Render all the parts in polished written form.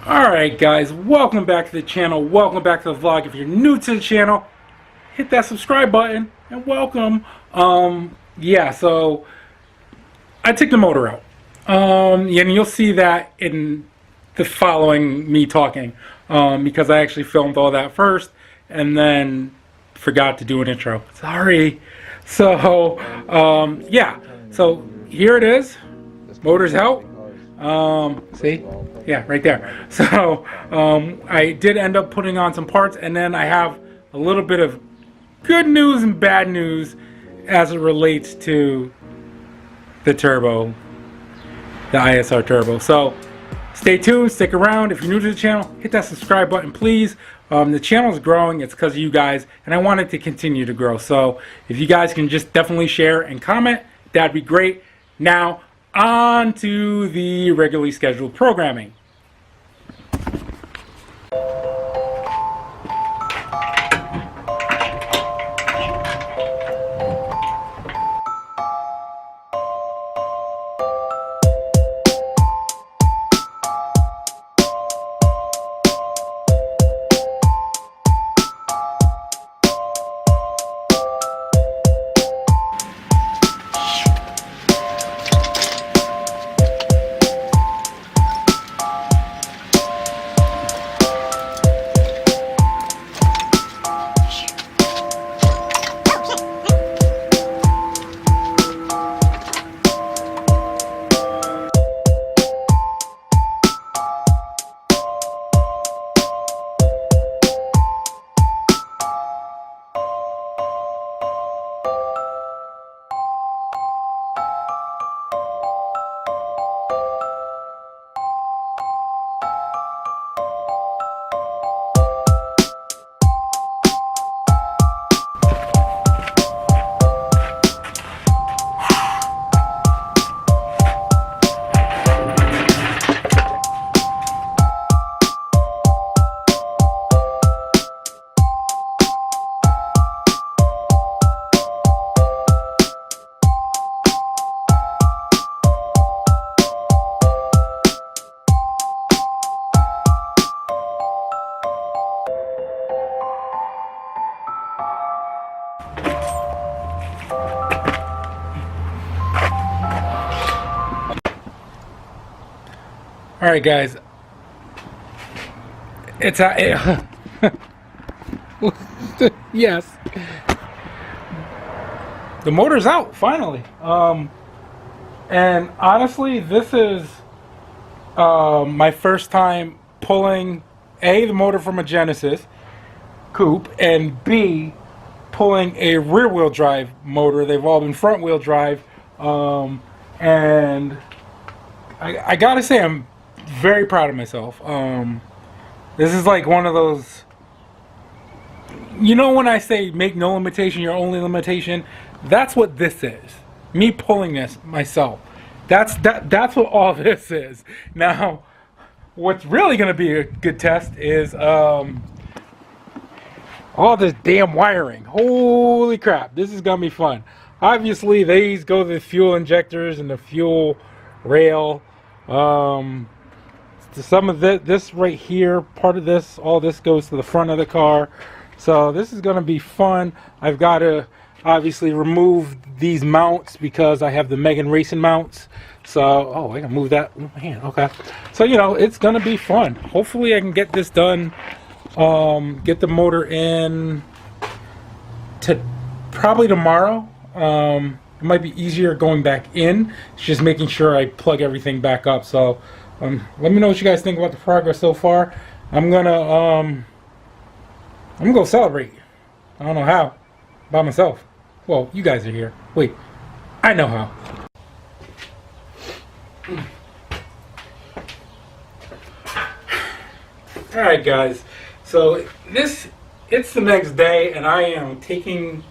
Alright guys, welcome back to the channel, welcome back to the vlog. If you're new to the channel, hit that subscribe button and welcome. Yeah, so I took the motor out. And you'll see that in the following me talking, because I actually filmed all that first and then forgot to do an intro. Sorry. So yeah, so here it is. Motor's out. See? Yeah, right there. So I did end up putting on some parts, and then I have a little bit of good news and bad news as it relates to the turbo, the ISR turbo. So stay tuned, stick around. If you're new to the channel, hit that subscribe button, please. The channel is growing. It's because of you guys, and I want it to continue to grow. So if you guys can just definitely share and comment, that'd be great. Now, on to the regularly scheduled programming. All right, guys. It's yes. The motor's out finally. And honestly, this is my first time pulling A, the motor from a Genesis Coupe, and B, pulling a rear-wheel drive motor. They've all been front-wheel drive, and I gotta say I'm very proud of myself. This is like one of those, you know, when I say make no limitation your only limitation, that's what this is. Me pulling this myself. That's what all this is. Now, what's really going to be a good test is all this damn wiring. Holy crap, this is going to be fun. Obviously, these go to the fuel injectors and the fuel rail. Some of this right here, part of this, all this goes to the front of the car. So this is going to be fun. I've got to obviously remove these mounts because I have the Megan Racing mounts. So, oh, I can move that with my hand. Okay. So, you know, it's going to be fun. Hopefully I can get this done, get the motor in to probably tomorrow. It might be easier going back in. It's just making sure I plug everything back up. So, let me know what you guys think about the progress so far. I'm gonna go celebrate. I don't know how. By myself. Well, you guys are here. Wait, I know how. Alright guys, so it's the next day, and I am taking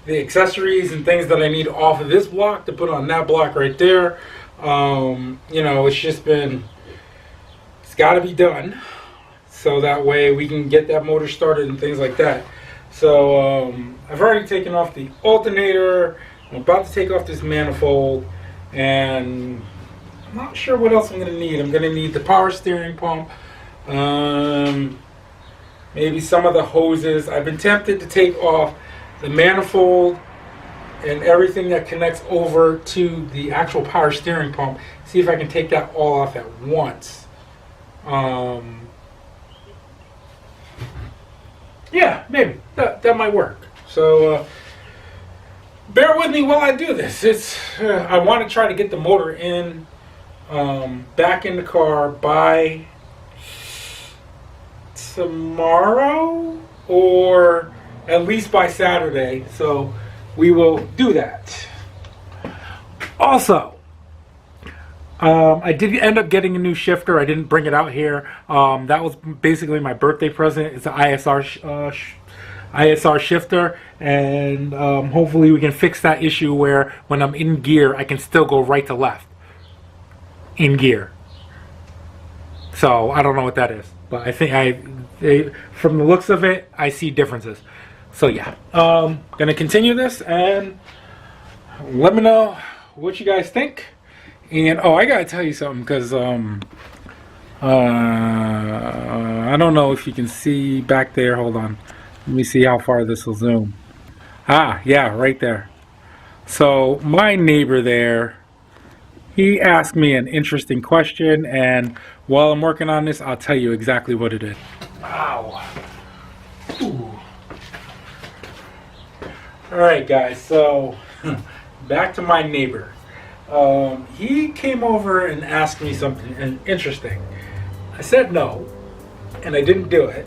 the accessories and things that I need off of this block to put on that block right there. You know, it's got to be done so that way we can get that motor started and things like that. So I've already taken off the alternator. I'm about to take off this manifold, and I'm not sure what else I'm going to need. I'm going to need the power steering pump. Maybe some of the hoses. I've been tempted to take off the manifold and everything that connects over to the actual power steering pump. See if I can take that all off at once. Yeah, maybe. That might work. So, bear with me while I do this. I want to try to get the motor in, back in the car by tomorrow, or at least by Saturday. So we will do that. Also, I did end up getting a new shifter. I didn't bring it out here. That was basically my birthday present. It's an ISR shifter, and hopefully we can fix that issue where when I'm in gear I can still go right to left in gear. So I don't know what that is, but I think from the looks of it I see differences. So yeah, gonna continue this and let me know what you guys think. And oh, I gotta tell you something, because I don't know if you can see back there. Hold on, let me see how far this will zoom. Ah, yeah, right there. So my neighbor there, he asked me an interesting question, and while I'm working on this, I'll tell you exactly what it is. Wow. Ooh. All right, guys. So back to my neighbor. He came over and asked me something interesting. I said no, and I didn't do it,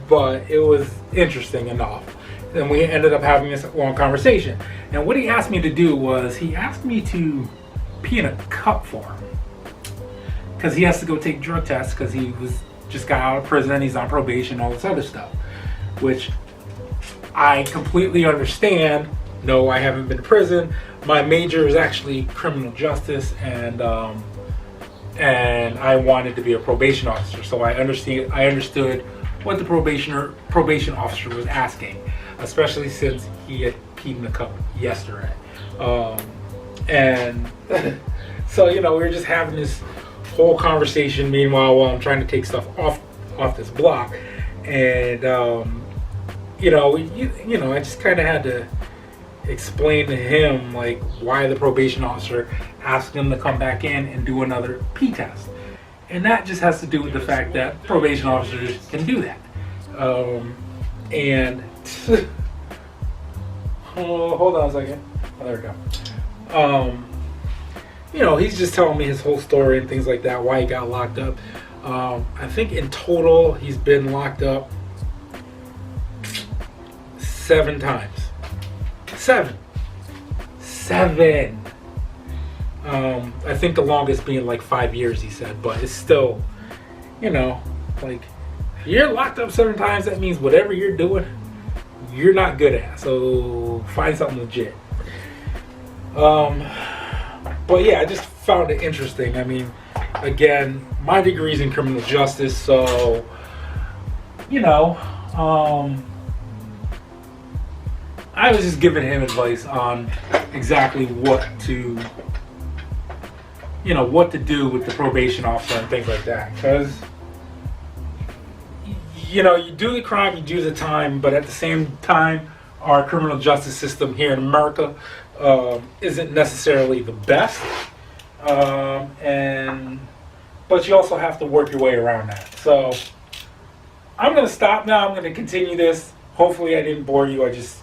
but it was interesting enough. And we ended up having this long conversation. And what he asked me to do was, he asked me to pee in a cup for him, because he has to go take drug tests, because he just got out of prison, he's on probation, all this other stuff, which I completely understand. No, I haven't been to prison. My major is actually criminal justice, and I wanted to be a probation officer, so I understood what the probation officer was asking, especially since he had peed in the cup yesterday. And so, you know, we were just having this whole conversation. Meanwhile, while I'm trying to take stuff off this block, and you know, I just kind of had to explain to him like why the probation officer asked him to come back in and do another pee test, and that just has to do with the fact that probation officers can do that. And oh, hold on a second. Oh, there we go. You know, he's just telling me his whole story and things like that, why he got locked up. I think in total he's been locked up 7 times. 7. I think the longest being like 5 years, he said, but it's still, you know, like, if you're locked up 7 times, that means whatever you're doing, you're not good at. So find something legit. But yeah, I just found it interesting. I mean, again, my degree's in criminal justice, so, you know, I was just giving him advice on exactly what to, you know, what to do with the probation officer and things like that. Because, you know, you do the crime, you do the time, but at the same time, our criminal justice system here in America isn't necessarily the best. But you also have to work your way around that. So I'm going to stop now. I'm going to continue this. Hopefully I didn't bore you. I just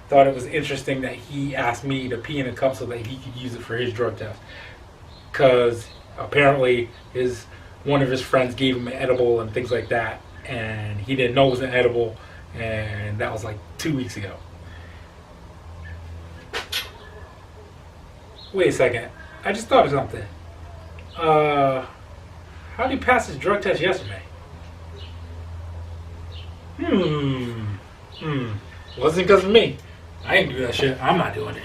thought it was interesting that he asked me to pee in a cup so that he could use it for his drug test, because apparently one of his friends gave him an edible and things like that, and he didn't know it was an edible, and that was like 2 weeks ago. Wait a second, I just thought of something. How did he pass his drug test yesterday? Wasn't because of me. I ain't do that shit. I'm not doing it.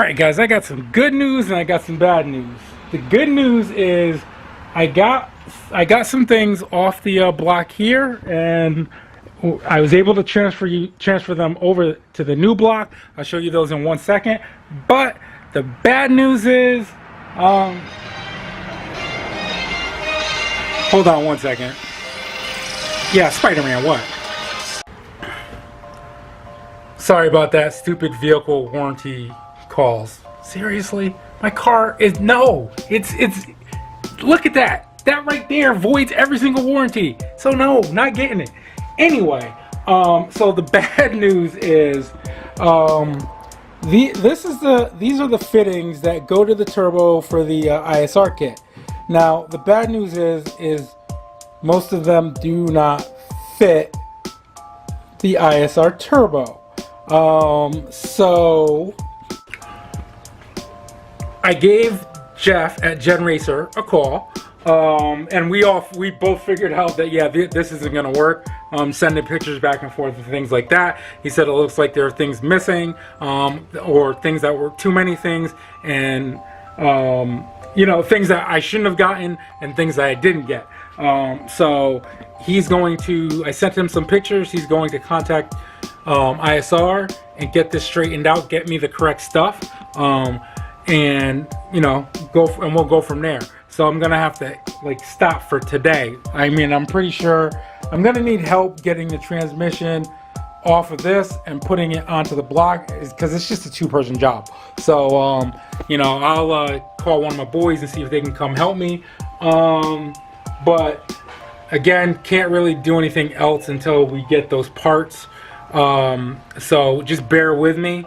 Alright guys, I got some good news and I got some bad news. The good news is I got some things off the block here, and I was able to transfer them over to the new block. I'll show you those in 1 second. But the bad news is, hold on 1 second. Yeah, Spider-Man, what? Sorry about that, stupid vehicle warranty calls. Seriously? My car is, no, it's, look at that. That right there voids every single warranty. So no, not getting it. Anyway, so the bad news is, these are the fittings that go to the turbo for the ISR kit. Now, the bad news is most of them do not fit the ISR turbo. So I gave Jeff at Gen Racer a call, and we both figured out that, yeah, this isn't gonna work. Sending pictures back and forth and things like that. He said it looks like there are things missing, or things that were too many things, and you know, things that I shouldn't have gotten and things that I didn't get. So he's going to, I sent him some pictures. He's going to contact ISR and get this straightened out, get me the correct stuff, and you know, we'll go from there. So I'm gonna have to like stop for today. I mean, I'm pretty sure I'm gonna need help getting the transmission off of this and putting it onto the block, because it's just a two-person job. So you know, I'll call one of my boys and see if they can come help me. But again, can't really do anything else until we get those parts. So just bear with me.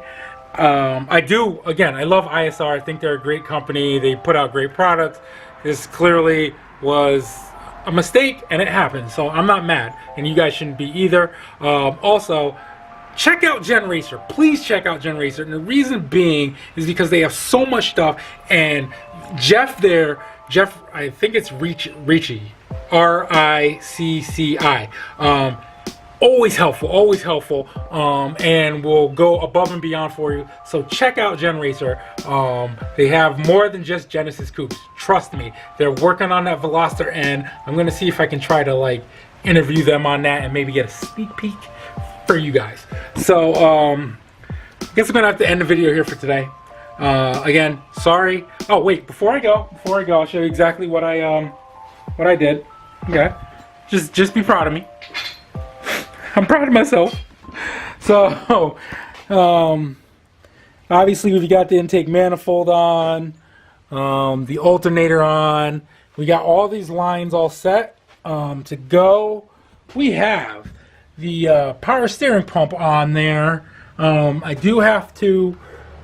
I love ISR. I think they're a great company. They put out great products. This clearly was a mistake and it happened, so I'm not mad, and you guys shouldn't be either. Also, check out Gen Racer. Please check out Gen Racer, and the reason being is because they have so much stuff. And Jeff, I think it's Ricci, R-I-C-C-I. Always helpful, and will go above and beyond for you. So check out Gen Racer. They have more than just Genesis coupes. Trust me, they're working on that Veloster, and I'm gonna see if I can try to like interview them on that and maybe get a sneak peek for you guys. So I guess I'm gonna have to end the video here for today. Again, sorry. Oh wait, before I go, I'll show you exactly what I did. Okay, just be proud of me. I'm proud of myself. So, obviously we've got the intake manifold on, the alternator on. We got all these lines all set to go. We have the power steering pump on there. I do have to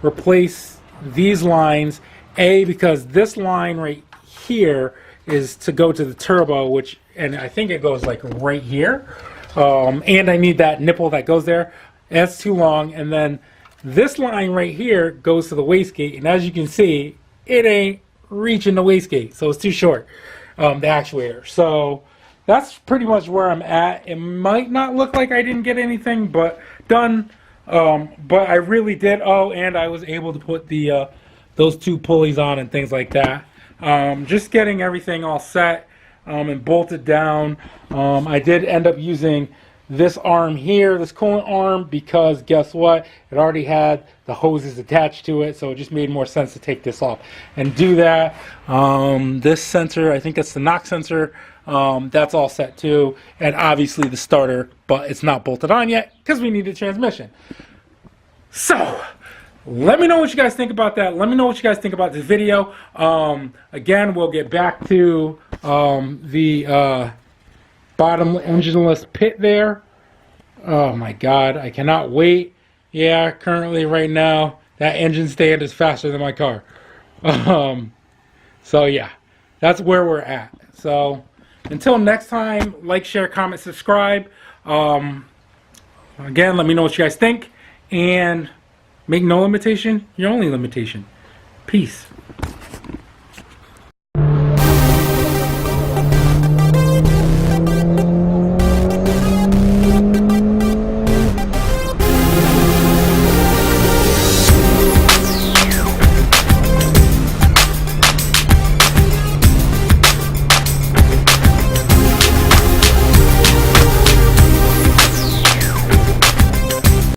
replace these lines, because this line right here is to go to the turbo, and I think it goes like right here. And I need that nipple that goes there. That's too long. And then this line right here goes to the wastegate, and as you can see, it ain't reaching the wastegate, so it's too short, the actuator. So that's pretty much where I'm at. It might not look like I didn't get anything but done, but I really did. Oh, and I was able to put the those two pulleys on and things like that. Just getting everything all set and bolted down. I did end up using this arm here, this coolant arm, because guess what? It already had the hoses attached to it, so it just made more sense to take this off and do that. This sensor, I think that's the knock sensor, that's all set too, and obviously the starter, but it's not bolted on yet because we need a transmission. So let me know what you guys think about that. Let me know what you guys think about this video. Again, we'll get back to the bottom engineless pit there. Oh my god, I cannot wait. Yeah, currently right now that engine stand is faster than my car. So yeah, that's where we're at. So until next time, like, share, comment, subscribe. Again, let me know what you guys think, and make no limitation your only limitation. Peace.